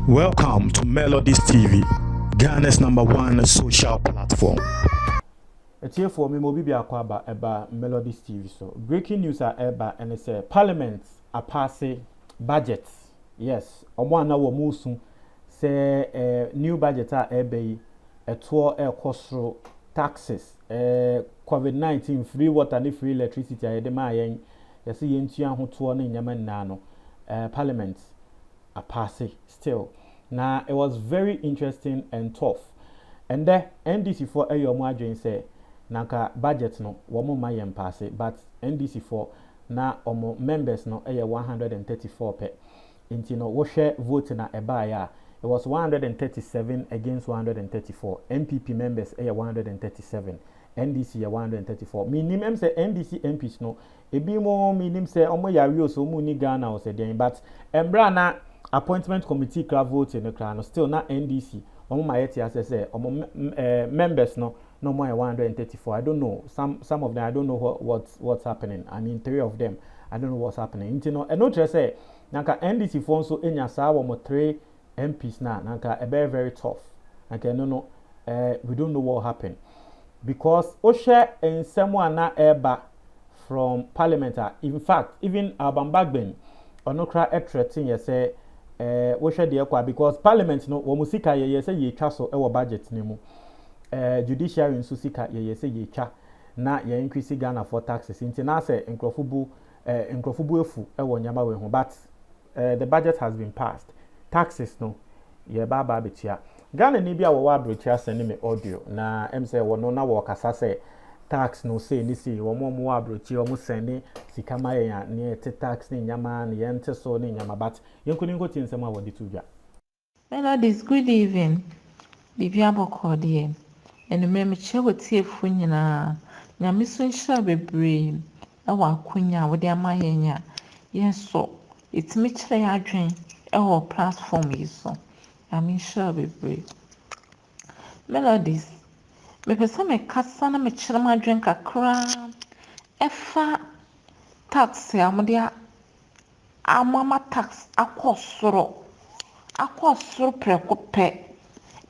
Welcome to Melodies TV, Ghana's #1 social platform. It's here for me, Mobi about Melodies TV. So, breaking news are about and it's Parliament are passing budgets. Yes, on one hour musu say new budget are a tour air cost taxes, COVID-19 free water and free electricity. I demand you see yentia who tour in Yaman nano. Parliament are passing still. Now it was very interesting and tough. And the NDC for a margin say nanka budget no womo mayem pass it, but NDC for na omo members no 134 pe. Inti no wo share vote na ebaya. It was 137 against 134. MPP members 137. NDC 134. Minimum say NDC MPs no ebi mo minim say omo yari o so mu ni Ghana o say den, but embra na appointment committee crowd vote in the crown still not NDC. Omo mayeti as say omo members no more 134. I don't know some of them. I don't know what's happening. I mean 3 of them. I don't know what's happening. You know, and not just say nanka NDC for so enya sa wo 3 MPs na nanka a very tough. Okay, no we don't know what happened because Osha and someone na eba from parliament. In fact, even Abambagben onokra threatening you say Osha de kwa because parliament no wo musika ye say ye twa so e budget ni mu. Judiciary nso sika ye say ye twa na ye increase Ghana for taxes inti na say nkrofubu efu e wo nyama we ho, but the budget has been passed. Taxes no ye baba betia Ghana ni bia wo abrochia send me audio na em say wo no na wo kasa say tax no say ni say wo mo abrochia wo send sika ma ye na tax ni nyama na ye nte so ni nyama, but yenkuni ngoti nsem a wo di tuja. Melodies, good evening. Bibia boko de enu me che wotie fu nyina nyame so nhira bebre e wa akonya wo de amayenya yeso itimi kire ya adwen e wo platform yi so nyame nhira bebre. Melodies, me pese me kasa na me kire ma adwen kakra efa tax ya mo de amama tax akosoro prekope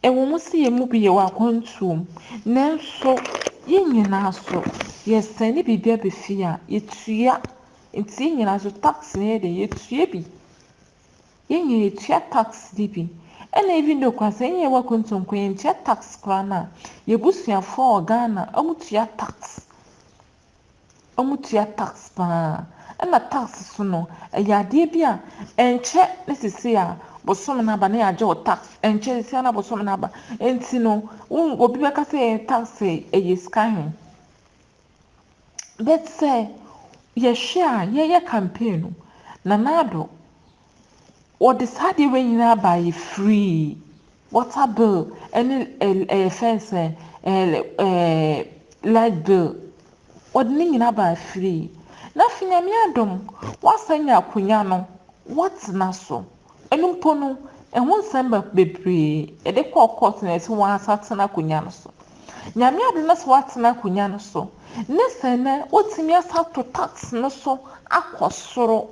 ewo musi ye mu bi ye wa kontum nanso ye nyina so ye sani bibia befia ye tua nti nyina so tax ne de ye tua bi ye nyina tua tax bi ena even do kwa se ye wa kontum ko ye tua tax kra na ye busua for Ghana amu tua tax pa ena tax so no ya de bia enche nesisi a bosom na ba na ya jo tax enche sia na bosom na ba enti no obi be ka say tax e sky but say ye share ye campaign na nado o decide when you buy free water bill any fence light bill o ni nyina buy free na finyame adom wasanya akunya no what na so enumpo no ehun samba bebre e de court na ese wan asatena kunya no so nyame ade na so watena kunya no so ne sene otimi asato tax no so akosoro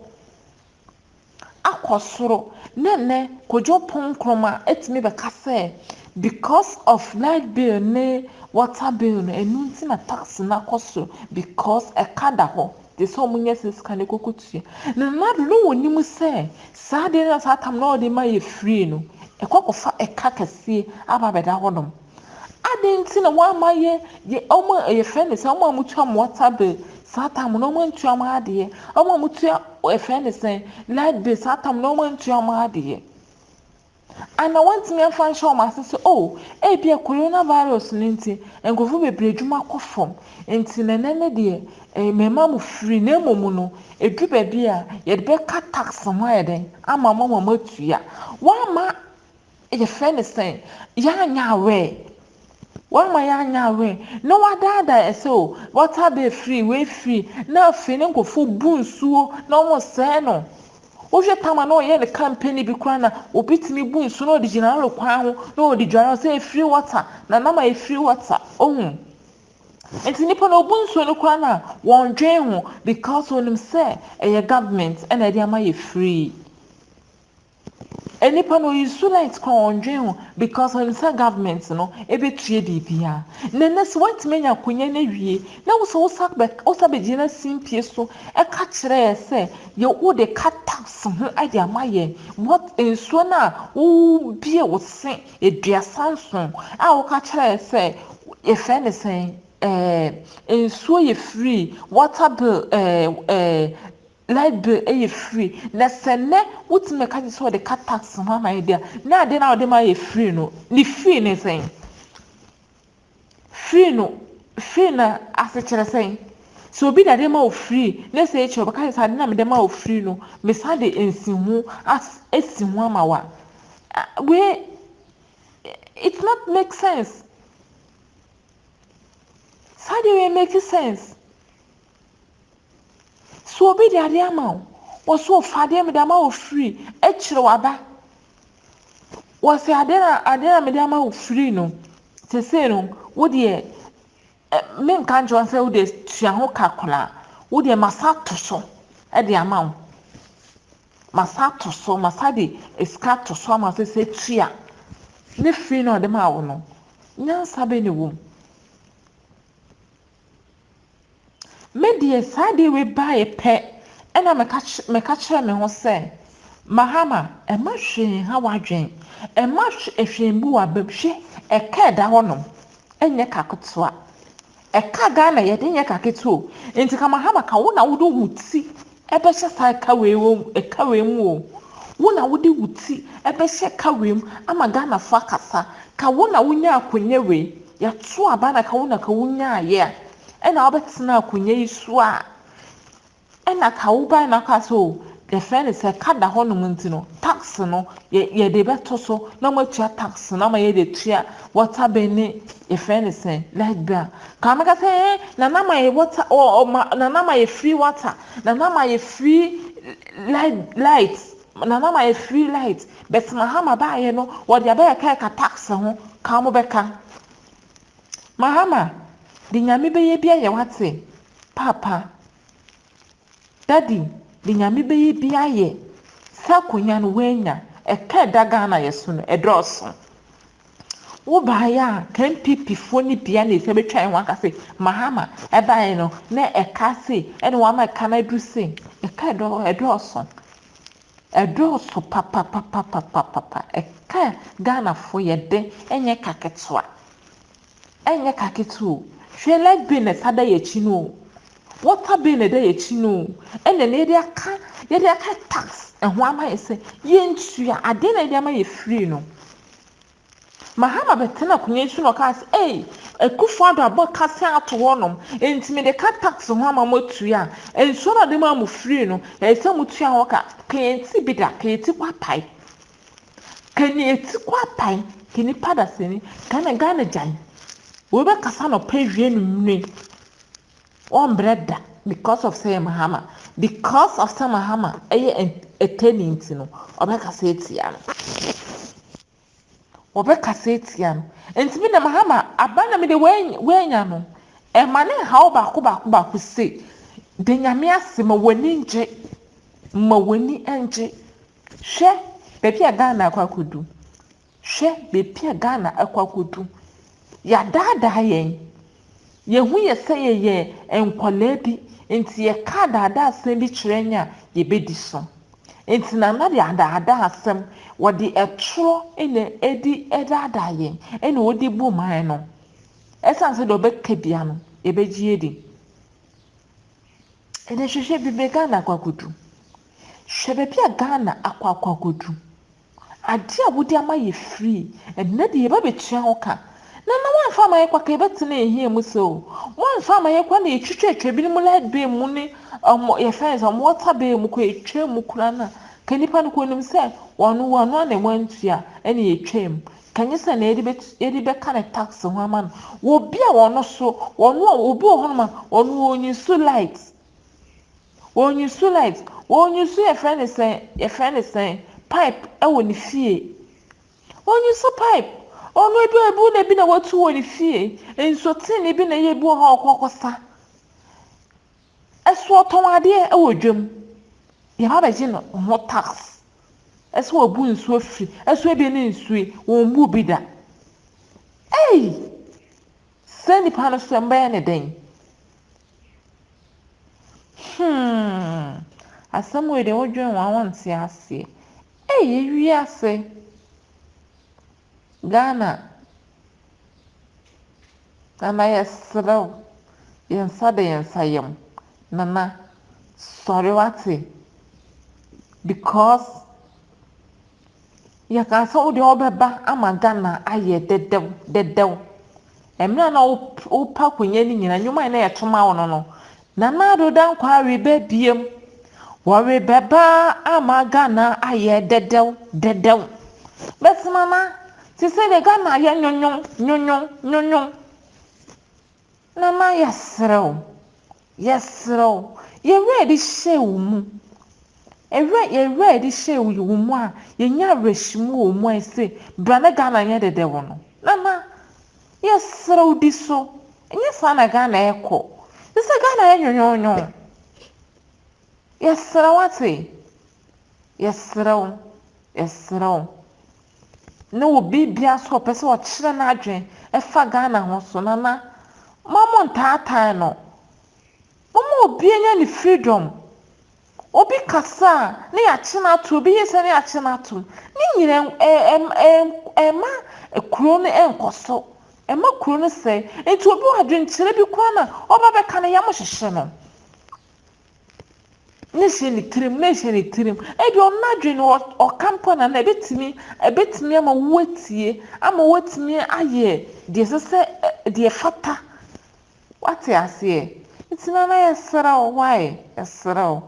ne kojo pon kroma etimi be kase because of light bill ne water bill no enunti na tax na akosoro because e kada ho de so munye sika ne kokotua na nadu no woni mu se saa de na saa tam na o de ma ye free no e kokofa e kakase aba beda hodom ade nti na wa ma ye omo ye friend se omo amutua water bill saa tam no omo ntua ma ade omo amutua e friend se light bill saa tam no omo ntua ma ade ana want me fan show ma say oh e bia coronavirus ninti engofo bebre dwuma kofom enti na nene de mema mu free na momu no edu ba bia ye de ka tax mo eden ama mama matua wa ma e friend say ya nya we wa ma ya nya we no wadada e so water be free we free na afi ne ngofo bu nsuo na omo se no Oje tama no ye ne campaign bi kura na obitimi bu nsu no original kwan ho no odi dwara say free water na na ma free water ohun Enti nipa no obu nsuo no kura na wɔn dwen ho because onim sɛ ɛyɛ government ɛna ɛde ama yɛ free. Enipa no yisu light kɔ wɔn dwen ho because onim sɛ government no ebetue biribiara. Na nɛsɛ wɔntumi nya akonya na wie na wosa bɛgyina na simpie so ɛka kyerɛ yɛ sɛ yɛ wode ka tax ho ɛde ama yɛ what nsuo na wo bie wo se aduasa a woka kyerɛ yɛ sɛ yɛfɛ ne sɛn nsuo yɛ free water bill light bill ɛyɛ free na sɛ nɛ wotumi ka sɛ wɔde ka tax ho ama yɛ deɛ na ade na wɔde ma yɛ free no ne free ne sɛn free na ase kyerɛ sɛn so obi na de ma wo free na sɛ ɛkyerɛ ɔbɛka sɛ ade na mede ma wo free no mesa de nsiho esi ho ama wa we it not make sense saa de we make sense so obi de ade ama wo so fa de mede ama wo free ɛkyerɛ waba wo sɛ ade na mede ama wo free no sese no wo de me nka nkyɛn sɛ wo de tua ho kakora wo de masa to so ɛde ama wo masa to so masa de sika to so ama sɛ tua ne free na ɔde ma wo no nyansa bɛ ne wom me deɛ saa de we ba yɛ pɛ ɛna meka kyerɛ me ho sɛ mahama ɛma hwee ha wadwen ɛma hwee bu wa bɛhwɛ ɛka ɛda hɔnom ɛnyɛ kaketewa ɛka Ghana yɛde nyɛ kaketewa nti ka mahama ka wo na wode wo ti ɛbɛhyɛ saa ɛka wei mu o wo na wode wo ti ɛbɛhyɛ ɛka wei mu ama Ghana fo akasa ka wo na wonya akonya wei yɛto aba na ka wo na ka wonya ayɛ a ɛna wobɛtena akonya yi so a ɛna ka wo ban na ka so yɛfrɛ ne sɛ ka da hɔnom nti no tax no yɛde bɛto so na ɔmatua tax no ama yɛde tua water bill ne yɛfrɛ ne sɛ light bill ka meka sɛ nanama yɛ water nanama yɛ free water nanama yɛ free light nanama yɛ free light but mahama baayɛ no wɔde abɛyɛ ka tax ho ka mo bɛka mahama de nyame bɛyɛ bi ayɛ wate papa daddy de nyame bɛyɛ bi ayɛ sɛ akonya no woanya ɛka ɛda Ghana yɛ so no ɛdɔɔso wo baayɛ a ka MPP foɔ ne bia na ɛsɛ bɛtwa ho aka sɛ mahama ɛbaayɛ no na ɛka se ɛne wama ɛka no adu se ɛka ɛdɔɔso papa ɛka Ghana foɔ yɛde ɛnyɛ kaketewa hwɛ light bill na sada yɛ akyi no water bill na da yɛ akyi no ɛna na yɛde aka tax ɛho ama yɛ sɛ yɛntua ade na yɛde ama yɛ free no mahama bɛtena akonya so na ɔka sɛ akufo ado abɔ kase ato hɔnom nti mede ka tax ho ama motua nsuo na ɔde ma mo free no ɛyɛ sɛ motua hɔ ka yɛnti bi da ka yɛti kwapae ka yɛti kwapae ka nipa da sɛni Ghana gyan wobɛkasa no pɛ wie no mmire ɔmbrɛ da because of say mahama ɛyɛ entertainment no ɔbɛkasa etia no nti bi na mahama aba na me de wanya no ɛma ne ha wo baako se de nyame ase ma wani ngye hwɛ beebi a Ghana akwakodu yɛadaadaa yɛhu yɛ sɛ yɛyɛ nkɔlaa bi nti yɛka adaadaa asɛm bi kyerɛ nya yɛbɛdi so nti nana de adaadaa asɛm wɔde ɛtorɔ ɛna ɛdi ɛdaadaa yɛn ɛna wɔde bu man no ɛsan sɛ de ɔbɛka bia no yɛbɛgye edi ɛna hwehwɛ bi bɛ Ghana akwakodu hwɛ baabi a Ghana akwakodu ade a wode ama yɛ free ɛna de yɛbɛbɛtua ho ka na wanfa ama yɛkwa ka yɛbɛtena ehia mu so wanfa ama yɛkwa na yɛtwitwa bi mu light bill mu ne yɛfɛn sɛ water bill mu kɔ yɛtwa mu kura na ka nipa no kɔ nim sɛ wɔno na wantua ɛna yɛtwa mu kanyɛ sɛ na yɛde bɛka ne tax ho ama no obi a wɔno so obi wɔ hɔnom a wɔno wɔnyi light yɛfrɛ ne sɛ pipe ɛwɔ ne fie wɔnyi so pipe Ono ebu na bi na watu wɔ ne fie. Enso te ne bi na ye bu ha okokosa. Eso oton ade e wɔ dwam. Ye ba beji no ho tax. Eso obu nsuo firi. Eso ebi ne nsuo wo mbu bi da. Hey! Send nipa no so mba ne den. Asɛm wei de wodwen wante ase. Ewi ase. Ghana. Nana yɛserew. Yɛnsa de yɛnsa yam. Nana, sorry wate. Because yɛka sɛ wode wobɛba ama Ghana ayɛ dedew. Emra na wopa konya ni nyina nyuma na yɛtoma wo no. Nana do dan kwa reba biem. Worry beba ama Ghana ayɛ dedew. But mama, ti say the Ghana ayɛ nyonyon. Nana yɛserew. Ye ready share wo mu. Ye ready share wo mu a yenya reshimu wo mu a say bra na Ghana yɛ dedew no. Nana yɛserew di so. Enye sa na Ghana ɛkɔ. Ti say Ghana yɛ nyonyon. Yɛserew ate. Yɛserew. Na obi bia so pese o kyerɛ na adwen ɛfa Ghana ho so nana mama ntaataa no mama obi anya ne freedom obi kasa na ya kyena to obi yesa na ya kyena to ne nyina ema ekuro no enkoso ema kuro no sɛ enti obi wa adwen kyerɛ bi kwa na oba bɛka na yam hyehyɛ no ne hye ne tirim ebi onadwe no o kampo na ebetimi ama wotie ama wotimi aye de sese de fata wate ase itina na yesra o why yesra o